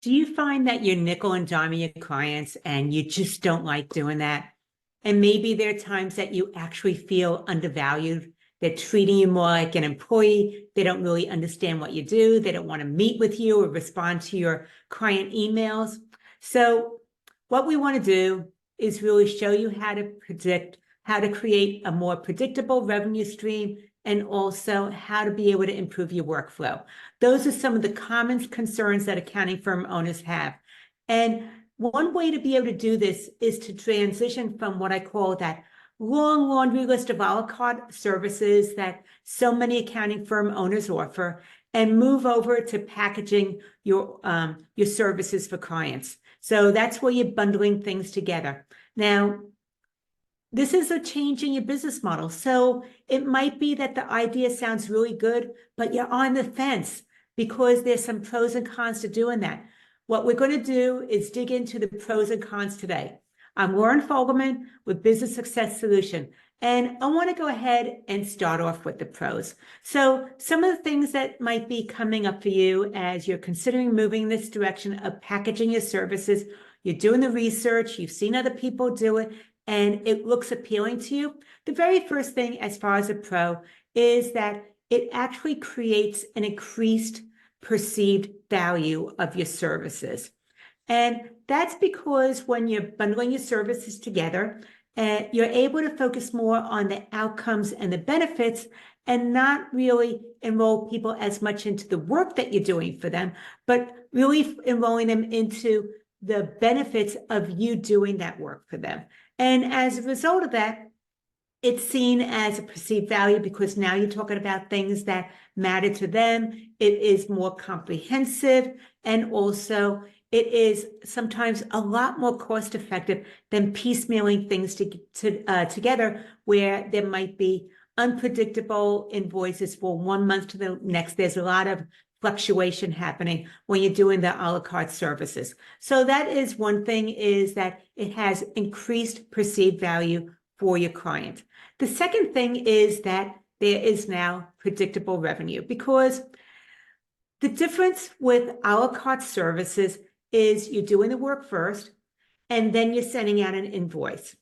Do you find that you're nickel and diming your clients and you just don't like doing that? And maybe there are times that you actually feel undervalued. They're treating you more like an employee. They don't really understand what you do. They don't want to meet with you or respond to your client emails. So what we want to do is really show you how to create a more predictable revenue stream, and also how to be able to improve your workflow. Those are some of the common concerns that accounting firm owners have. And one way to be able to do this is to transition from what I call that long laundry list of a la carte services that so many accounting firm owners offer, and move over to packaging your services for clients. So that's where you're bundling things together. Now, this is a change in your business model. So it might be that the idea sounds really good, but you're on the fence because there's some pros and cons to doing that. What we're going to do is dig into the pros and cons today. I'm Loren Fogelman with Business Success Solution, and I want to go ahead and start off with the pros. So some of the things that might be coming up for you as you're considering moving this direction of packaging your services, you're doing the research, you've seen other people do it, and it looks appealing to you. The very first thing as far as a pro is that it actually creates an increased perceived value of your services. And that's because when you're bundling your services together, you're able to focus more on the outcomes and the benefits, and not really enroll people as much into the work that you're doing for them, but really enrolling them into the benefits of you doing that work for them. And as a result of that, it's seen as a perceived value because now you're talking about things that matter to them. It is more comprehensive, and also it is sometimes a lot more cost effective than piecemealing things together, where there might be unpredictable invoices for 1 month to the next. There's a lot of fluctuation happening when you're doing the a la carte services. So that is one thing, is that it has increased perceived value for your client. The second thing is that there is now predictable revenue, because the difference with a la carte services is you're doing the work first and then you're sending out an invoice.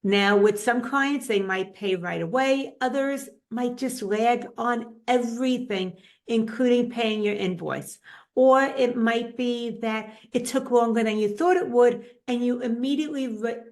Now, with some clients, they might pay right away. Others might just lag on everything, including paying your invoice. Or it might be that it took longer than you thought it would, and you immediately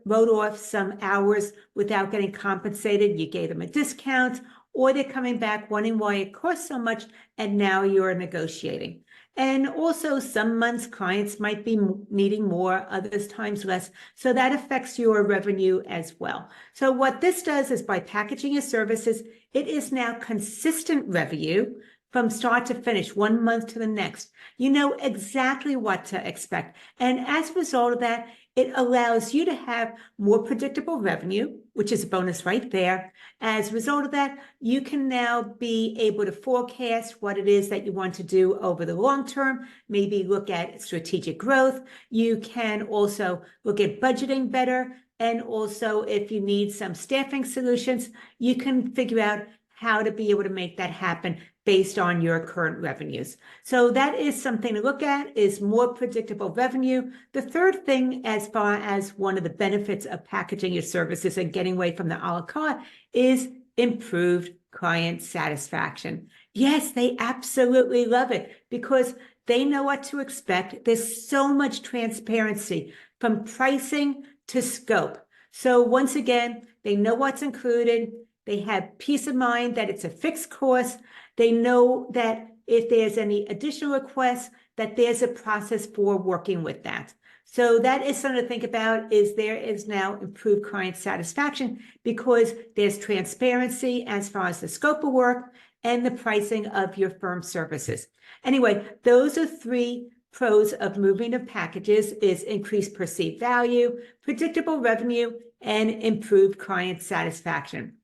wrote off some hours without getting compensated. You gave them a discount, or they're coming back wondering why it costs so much, and now you're negotiating. And also, some months clients might be needing more, others times less. So that affects your revenue as well. So what this does is, by packaging your services, it is now consistent revenue from start to finish, 1 month to the next. You know exactly what to expect. And as a result of that, it allows you to have more predictable revenue, which is a bonus right there. As a result of that, you can now be able to forecast what it is that you want to do over the long term, maybe look at strategic growth. You can also look at budgeting better. And also, if you need some staffing solutions, you can figure out how to be able to make that happen based on your current revenues. So that is something to look at, is more predictable revenue. The third thing, as far as one of the benefits of packaging your services and getting away from the a la carte, is improved client satisfaction. Yes, they absolutely love it because they know what to expect. There's so much transparency from pricing to scope. So once again, they know what's included. They have peace of mind that it's a fixed cost. They know that if there's any additional requests, that there's a process for working with that. So that is something to think about, is there is now improved client satisfaction because there's transparency as far as the scope of work and the pricing of your firm services. Anyway, those are three pros of moving to packages: is increased perceived value, predictable revenue, and improved client satisfaction.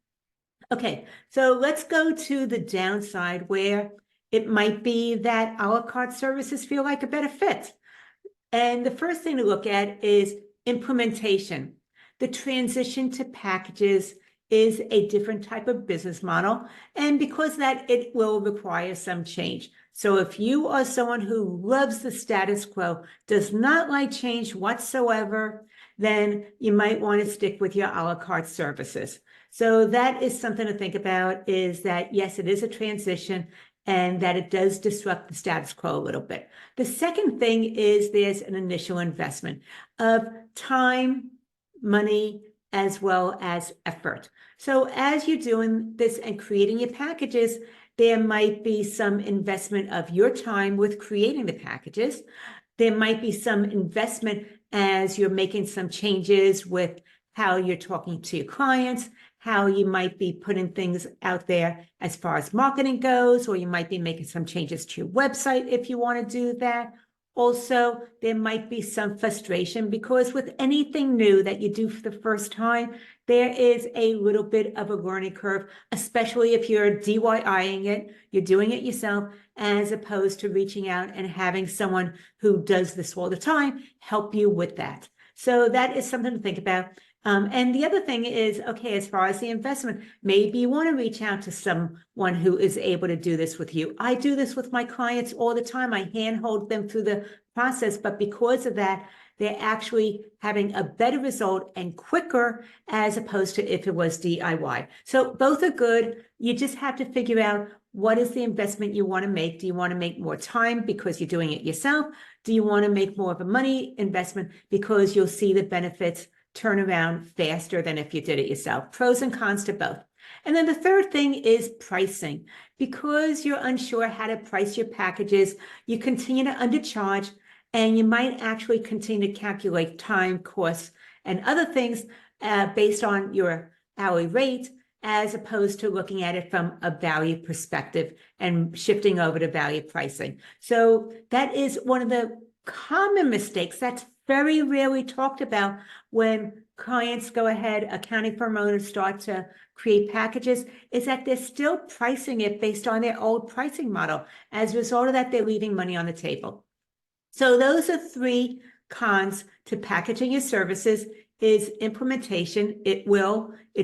Okay, so let's go to the downside, where it might be that a la carte services feel like a better fit. And the first thing to look at is implementation. The transition to packages is a different type of business model. And because of that, it will require some change. So if you are someone who loves the status quo, does not like change whatsoever, then you might want to stick with your a la carte services. So that is something to think about, is that yes, it is a transition and that it does disrupt the status quo a little bit. The second thing is there's an initial investment of time, money, as well as effort. So as you're doing this and creating your packages, there might be some investment of your time with creating the packages. There might be some investment as you're making some changes with how you're talking to your clients, how you might be putting things out there as far as marketing goes, or you might be making some changes to your website if you want to do that. Also, there might be some frustration because with anything new that you do for the first time, there is a little bit of a learning curve, especially if you're DIYing it, you're doing it yourself, as opposed to reaching out and having someone who does this all the time help you with that. So that is something to think about. And the other thing is, okay, as far as the investment, maybe you want to reach out to someone who is able to do this with you. I do this with my clients all the time. I handhold them through the process, but because of that, they're actually having a better result and quicker as opposed to if it was DIY. So both are good. You just have to figure out what is the investment you want to make. Do you want to make more time because you're doing it yourself? Do you want to make more of a money investment because you'll see the benefits turn around faster than if you did it yourself? Pros and cons to both. And then the third thing is pricing. Because you're unsure how to price your packages, you continue to undercharge, and you might actually continue to calculate time, costs, and other things based on your hourly rate, as opposed to looking at it from a value perspective and shifting over to value pricing. So that is one of the common mistakes that's very rarely talked about when clients go ahead, accounting firm owners start to create packages, is that they're still pricing it based on their old pricing model. As a result of that, they're leaving money on the table. So those are three cons to packaging your services: is implementation. It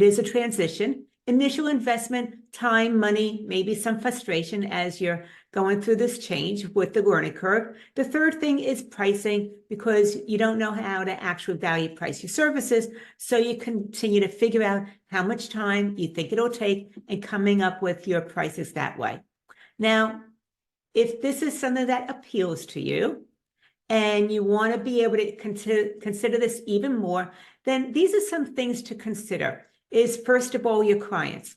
is a transition. Initial investment, time, money, maybe some frustration as you're going through this change with the learning curve. The third thing is pricing, because you don't know how to actually value price your services. So you continue to figure out how much time you think it'll take and coming up with your prices that way. Now, if this is something that appeals to you and you want to be able to consider this even more, then these are some things to consider. Is first of all, your clients.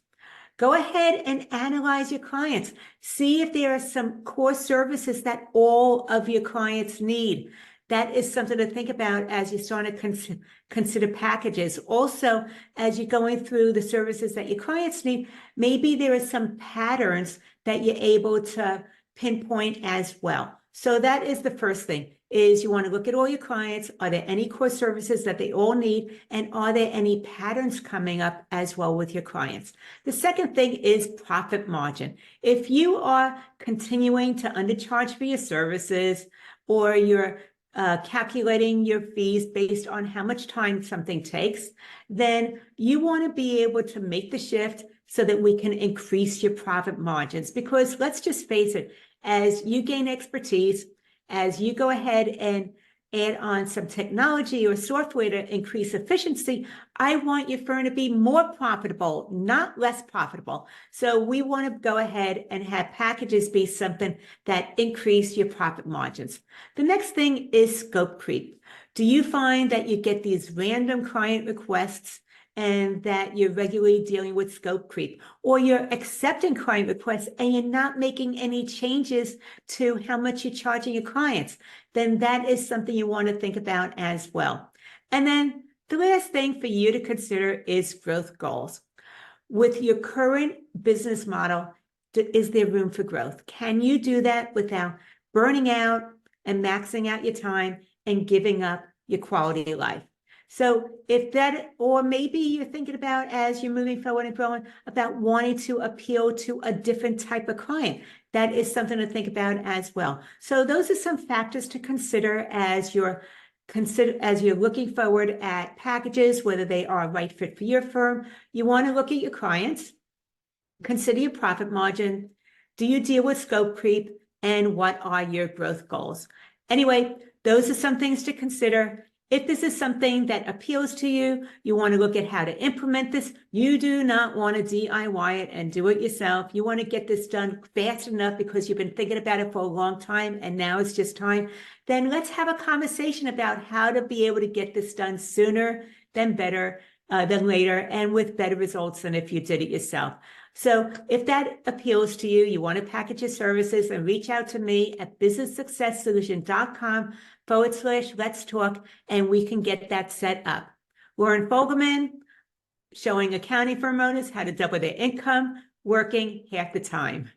Go ahead and analyze your clients. See if there are some core services that all of your clients need. That is something to think about as you start to consider packages. Also, as you're going through the services that your clients need, maybe there are some patterns that you're able to pinpoint as well. So that is the first thing, is you want to look at all your clients. Are there any core services that they all need? And are there any patterns coming up as well with your clients? The second thing is profit margin. If you are continuing to undercharge for your services, or you're calculating your fees based on how much time something takes, then you want to be able to make the shift so that we can increase your profit margins. Because let's just face it, as you gain expertise, as you go ahead and add on some technology or software to increase efficiency, I want your firm to be more profitable, not less profitable. So we want to go ahead and have packages be something that increase your profit margins. The next thing is scope creep. Do you find that you get these random client requests and that you're regularly dealing with scope creep, or you're accepting client requests and you're not making any changes to how much you're charging your clients? Then that is something you want to think about as well. And then the last thing for you to consider is growth goals. With your current business model, is there room for growth? Can you do that without burning out and maxing out your time and giving up your quality of life? So if that, or maybe you're thinking about, as you're moving forward and growing, about wanting to appeal to a different type of client. That is something to think about as well. So those are some factors to consider as you're consider, as you're looking forward at packages, whether they are a right fit for your firm, you want to look at your clients, consider your profit margin. Do you deal with scope creep? And what are your growth goals? Anyway, those are some things to consider. If this is something that appeals to you, you want to look at how to implement this. You do not want to DIY it and do it yourself. You want to get this done fast enough because you've been thinking about it for a long time and now it's just time. Then let's have a conversation about how to be able to get this done sooner than better than later and with better results than if you did it yourself. So if that appeals to you, you want to package your services, and reach out to me at businesssuccesssolution.com/let's talk, and we can get that set up. Loren Fogelman, showing accounting firm owners how to double their income, working half the time.